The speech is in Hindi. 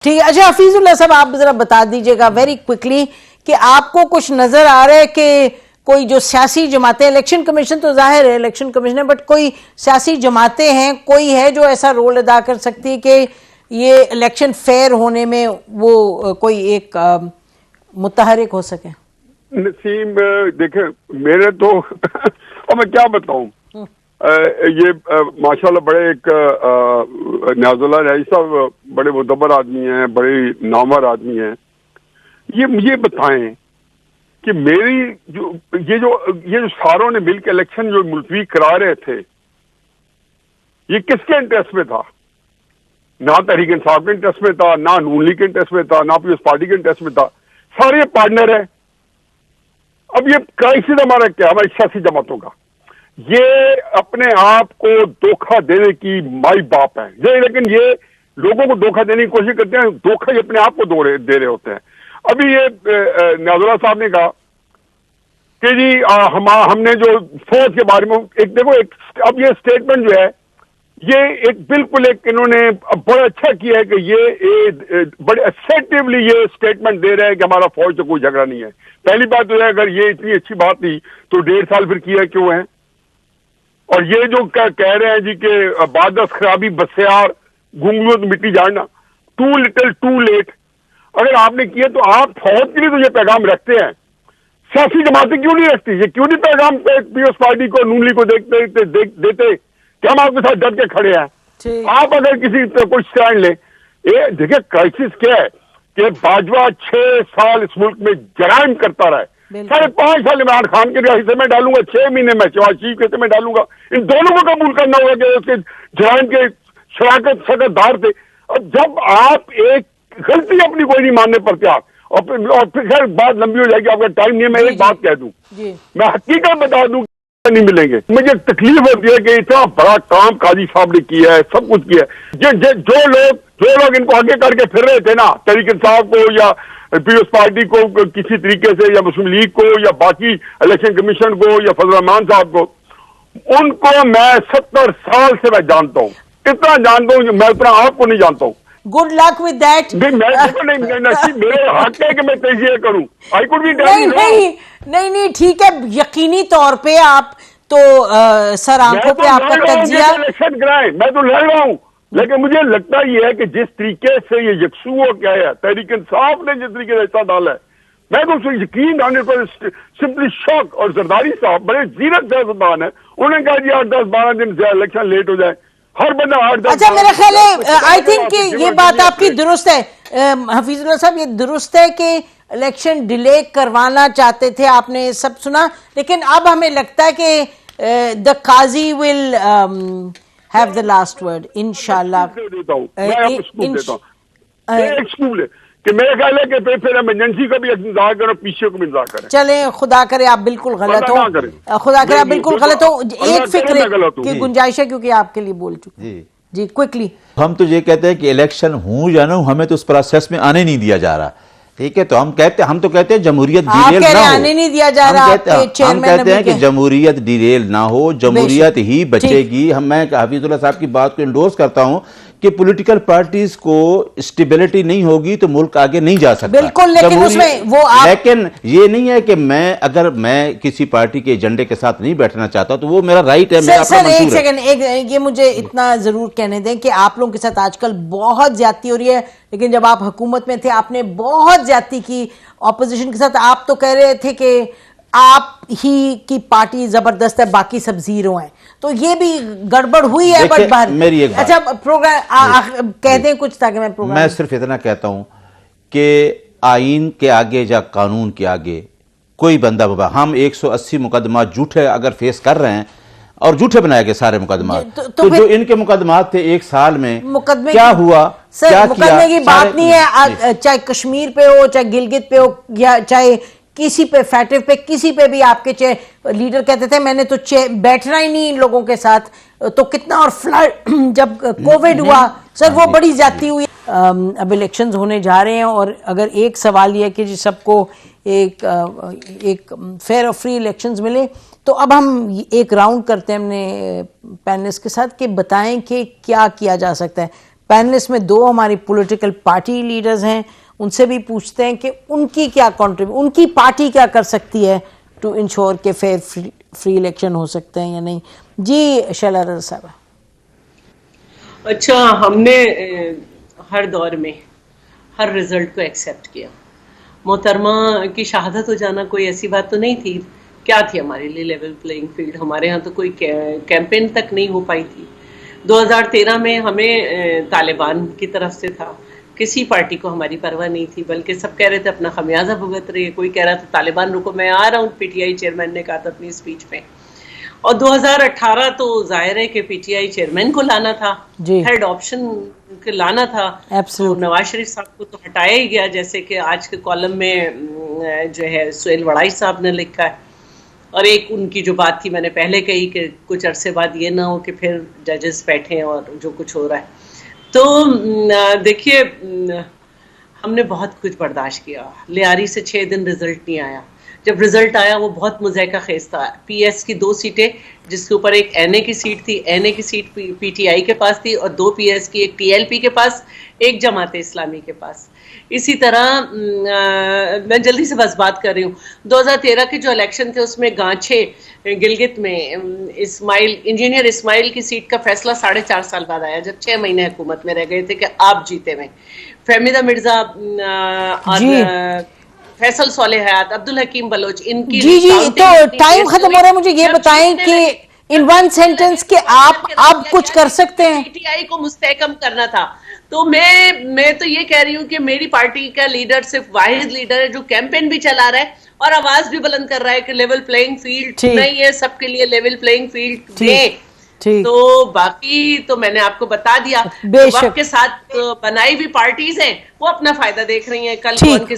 ठीक है। अच्छा हफीजुल्लाह साहब, आप जरा बता दीजिएगा वेरी क्विकली कि आपको कुछ नजर आ रहा है कि कोई जो सियासी जमातें, इलेक्शन कमीशन तो जाहिर है इलेक्शन कमीशन है, बट कोई सियासी जमातें हैं, कोई है जो ऐसा रोल अदा कर सकती है कि ये इलेक्शन फेयर होने में वो कोई एक मुतहरिक हो सके? नसीम देखे मेरे तो और मैं क्या बताऊं, ये माशाल्लाह बड़े एक न्याजुल्लाह रईस साहब बड़े मुदब्बर आदमी हैं, बड़े नामवर आदमी हैं। ये मुझे बताएं कि मेरी ये जो सारों ने मिलकर इलेक्शन जो मुलतवी करा रहे थे, ये किसके इंटरेस्ट में था? ना तहरीक इंसाफ के इंटरेस्ट में था, ना नून लीग के इंटरेस्ट में था, ना पीपल्स पार्टी के इंटरेस्ट में था। सारे पार्टनर है। अब ये क्राइसिस हमारा क्या, हमारी सियासी जमातों का, ये अपने आप को धोखा देने की माई बाप है ये, लेकिन ये लोगों को धोखा देने की कोशिश करते हैं, धोखा ये अपने आप को दे रहे होते हैं। अभी ये न्याजुल्लाह साहब ने कहा कि जी हमने जो फौज के बारे में एक देखो, अब ये स्टेटमेंट जो है, ये एक बिल्कुल एक इन्होंने बड़ा अच्छा किया है कि ये बड़े असर्टिवली ये स्टेटमेंट दे रहे हैं कि हमारा फौज से कोई झगड़ा नहीं है। पहली बात तो है, अगर ये इतनी अच्छी बात थी तो 1.5 साल फिर किया क्यों है? और ये जो कह रहे हैं जी कि बादस खराबी बसियार गुंगलू तो मिट्टी झाड़ना, टू लिटिल टू लेट। अगर आपने किया तो आप फौज के लिए तो ये पैगाम रखते हैं, सियासी जमातें क्यों नहीं रखती? ये क्यों नहीं पैगाम पीपल्स पार्टी को, नून लीग को देते कि हम आपके साथ डट के खड़े हैं? आप अगर किसी कोई स्टैंड ले, देखिए क्राइसिस क्या है कि बाजवा 6 साल इस मुल्क में जराइम करता रहा है। 5.5 साल इमरान खान के हिस्से में डालूंगा, 6 महीने में शहबाज शरीफ के हिस्से में डालूंगा। इन दोनों को कबूल करना होगा कि उसके जराइम के शराकत सकतदार थे। अब जब आप एक गलती अपनी कोई नहीं मानने पर तैयार, और फिर खैर बात लंबी हो जाएगी, आपका टाइम नहीं है। मैं एक बात कह दूं, मैं हकीकत बता दूं, नहीं मिलेंगे। मुझे तकलीफ होती है कि इतना बड़ा काम काजी साहब ने किया है, सब कुछ किया है। जो लोग इनको आगे करके फिर रहे थे ना, तहरीक इंसाफ को या पीपल्स पार्टी को किसी तरीके से, या मुस्लिम लीग को, या बाकी इलेक्शन कमीशन को, या फजल रहमान साहब को, उनको मैं 70 साल से मैं जानता हूँ, इतना जानता हूँ, मैं उतना आपको नहीं जानता हूँ। Good luck with that. मेरे हक है कि मैं तजिया करूं। आई कुड बी नहीं, ठीक है, यकीनी तौर पे आप तो सर आंखों पे आपका तजिया। इलेक्शन कराएं, मैं तो लड़ रहा हूं, लेकिन मुझे लगता यह है कि जिस तरीके से ये यकसू हो गया है, तहरीक इंसाफ ने जिस तरीके से हिस्सा डाला है, मैं तो उसको यकीन आने पर सिंपली शॉक। और जरदारी साहब बड़े जीरक सियासतदान है, उन्होंने कहा जी 8-10-12 दिन से इलेक्शन लेट हो जाए, हर बंदा 8-10। अच्छा, मेरा ख्याल है आई थिंक कि ये बात आपकी दुरुस्त है हफीजुल्लाह साहब, ये दुरुस्त है कि इलेक्शन डिले करवाना चाहते थे, आपने सब सुना, लेकिन अब हमें लगता है कि the Qazi will have the last word इंशाल्लाह। कि मेरे ख्याल है कि फिर इमरजेंसी का भी इंतजार करो, पीछे को भी इंतजार करें। चले, खुदा करे आप बिल्कुल गलत हो, खुदा करे आप बिल्कुल गलत हो। एक फिक्र की गुंजाइश है, क्योंकि आपके लिए बोल चुके जी क्विकली। हम तो ये कहते हैं कि इलेक्शन हो या ना हो, हमें तो उस प्रोसेस में आने नहीं दिया जा रहा। ठीक है, तो हम तो कहते हैं जमहूरियत डिरेल ना हो, आने नहीं दिया जा रहा। हम कहते हैं कि जमहूरियत डिरेल ना हो, जमहूरियत ही बचेगी। मैं हफीजुल्लाह साहब की बात को इंडोर्स करता हूं कि पॉलिटिकल पार्टीज को स्टेबिलिटी नहीं होगी तो मुल्क आगे नहीं जा सकता। बिल्कुल, लेकिन उसमें वो लेकिन ये नहीं है कि अगर मैं किसी पार्टी के एजेंडे के साथ नहीं बैठना चाहता तो वो मेरा राइट है। सर एक सेकंड, ये मुझे इतना जरूर कहने दें कि आप लोगों के साथ आजकल बहुत ज्यादती हो रही है, लेकिन जब आप हुकूमत में थे आपने बहुत ज्यादती की ऑपोजिशन के साथ। आप तो कह रहे थे कि आप ही की पार्टी जबरदस्त है, बाकी सब जीरो हैं, तो ये भी गड़बड़ हुई है। बट बाहर मेरी एक अच्छा प्रोग्राम कह दें कुछ, ताकि मैं सिर्फ इतना कहता हूं कि आईन के आगे या कानून के आगे कोई बंदा बाबा, हम 180 मुकदमा झूठे अगर फेस कर रहे हैं और झूठे बनाए गए सारे मुकदमा, तो जो इनके मुकदमा थे 1 साल में मुकदमे क्या हुआ? सर क्या मुकदमे की बात नहीं है, चाहे कश्मीर पे हो, चाहे गिलगित पे हो, या चाहे किसी पे, फैटिव पे, किसी पे भी आपके लीडर कहते थे मैंने तो बैठना ही नहीं इन लोगों के साथ। तो कितना, और फ्लड जब कोविड हुआ सर, वो बड़ी ज्यादती हुई। अब इलेक्शंस होने जा रहे हैं, और अगर एक सवाल ये है कि सबको एक फेयर और फ्री इलेक्शंस मिले, तो अब हम एक राउंड करते हैं अपने पैनलिस्ट के साथ कि बताएं कि क्या किया जा सकता है। पैनलिस्ट में 2 हमारी पॉलिटिकल पार्टी लीडर्स हैं, उनसे भी पूछते हैं कि उनकी क्या कंट्रीब्यूशन, उनकी पार्टी क्या कर सकती है टू इंश्योर के फेयर फ्री इलेक्शन हो सकते हैं या नहीं। जी शैला रज़ा साहब। अच्छा, हमने हर दौर में हर रिजल्ट को एक्सेप्ट किया। मोहतरमा की शहादत हो जाना कोई ऐसी बात तो नहीं थी। क्या थी हमारे लिए लेवल प्लेइंग फील्ड? हमारे यहाँ तो कोई कैंपेन तक नहीं हो पाई थी। 2013 में हमें तालिबान की तरफ से था, किसी पार्टी को हमारी परवाह नहीं थी, बल्कि सब कह रहे थे अपना खमियाजा भुगत रही है। कोई कह रहा था तालिबान रुको, मैं आ रहा हूँ, पीटीआई चेयरमैन ने कहा था अपनी स्पीच में। और 2018 तो जाहिर है कि पीटीआई चेयरमैन को लाना था, हेड ऑप्शन के लाना था। तो नवाज शरीफ साहब को तो हटाया ही गया, जैसे कि आज के कॉलम में जो है सुहेल वड़ाई साहब ने लिखा है। और एक उनकी जो बात थी मैंने पहले कही कि कुछ अरसे बाद ये ना हो कि फिर जजेस बैठे और जो कुछ हो रहा है। तो देखिए, हमने बहुत कुछ बर्दाश्त किया। लियारी से 6 दिन रिजल्ट नहीं आया। जब रिजल्ट आया वो बहुत मुज़ायका खेज था। पीएस की 2 सीटें, जिसके ऊपर एक एनए की सीट थी, एनए की सीट पीटीआई के पास थी, और 2 पीएस की, एक टीएलपी के पास, एक जमात इस्लामी के पास। इसी तरह मैं जल्दी से बस बात कर रही हूँ। 2013 के जो इलेक्शन थे उसमें गांछे गिलगित में इंजीनियर इस्माइल की सीट का फैसला 4.5 साल बाद आया, जब 6 महीने हुकूमत में रह गए थे कि आप जीते में। फहमीदा मिर्जा और फैसल सोले हयात, अब्दुल हकीम बलोच, इनकी जी तो टाइम खत्म हो रहा है। मुझे ये बताएं कि इन 1 सेंटेंस के आप अब कुछ कर सकते हैं। पीटीआई को मुस्तहकम करना था। तो मैं तो ये कह रही हूँ कि मेरी पार्टी का लीडर सिर्फ वाहिद लीडर है जो कैंपेन भी चला रहा है और आवाज भी बुलंद कर रहा है कि लेवल प्लेइंग फील्ड नहीं है, सबके लिए लेवल प्लेइंग फील्ड दे। तो बाकी तो मैंने आपको बता दिया। वक्त के साथ बनाई हुई पार्टीज हैं, वो अपना फायदा देख रही हैं। कल कौन किस